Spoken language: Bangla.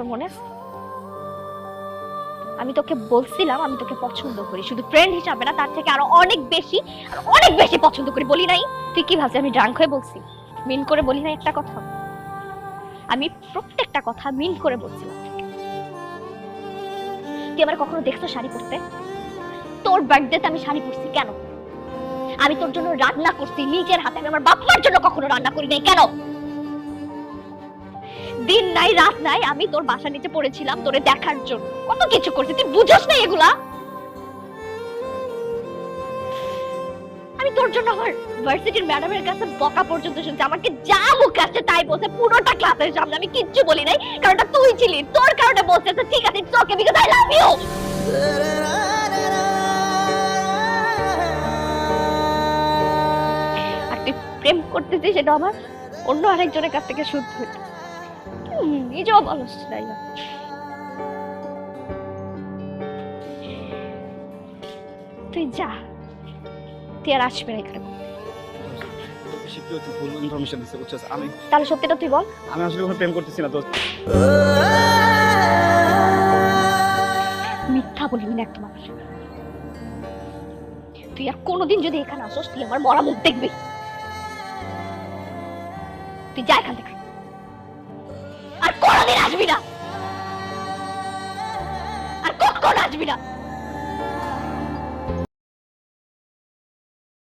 তোর মনে আছে? আমি তোকে বলছিলাম আমি তোকে পছন্দ করি, শুধু ফ্রেন্ড হিসাবে না, তার থেকে আরো অনেক বেশি পছন্দ করি। বলি নাই? তুই কি ভাবছিস আমি ড্রাঙ্ক হয়ে বলছি? মিন করে বলি নাই একটা কথা? আমি প্রত্যেকটা কথা মিন করে বলছিলাম। তুই আমার কখনো দেখছো শাড়ি পরতে? তোর বার্থডেতে আমি শাড়ি পরছি কেন? আমি তোর জন্য রান্না করছি নিজের হাতে, আমি আমার বাপ মার জন্য কখনো রান্না করি নাই কেন? দিন নাই রাত নাই আমি তোর বাসা নিচে পড়েছিলাম তোরে দেখার জন্য, কত কিছু করছি, তুই বুঝোস না এগুলা? আমি তোর জন্য আমার ভার্সিটির ম্যাডামের কাছে বকা পর্যন্ত শুনছি, আমাকে যা মুখ আসছে তাই বলছে পুরোটা ক্লাসের সামনে, আমি কিচ্ছু বলি নাই, কারণ তুই ছিলি, তোর কারণে বলছে ঠিক আছে it's okay because I love you. আর তুই প্রেম করতেছিস সেটা আমার অন্য আরেকজনের কাছ থেকে শুদ্ধ হইতো, নিজেও বলস তাই না? তুই যা, তুই আর আসবে না এখানে। ভুল ইনফরমেশন দিছে বুঝছস? তাহলে সত্যিটা তুই বল। আমি আসলে কোনো প্রেম করতেছি না দোস্ত। মিথ্যা বলবি না একদম আমার। তুই আর কোনোদিন যদি এখানে আসোস তুই আমার মরা মুখ দেখবি। তুই যা এখান থেকে, আর কোনোদিন আসবি না, আর কখন আসবি না।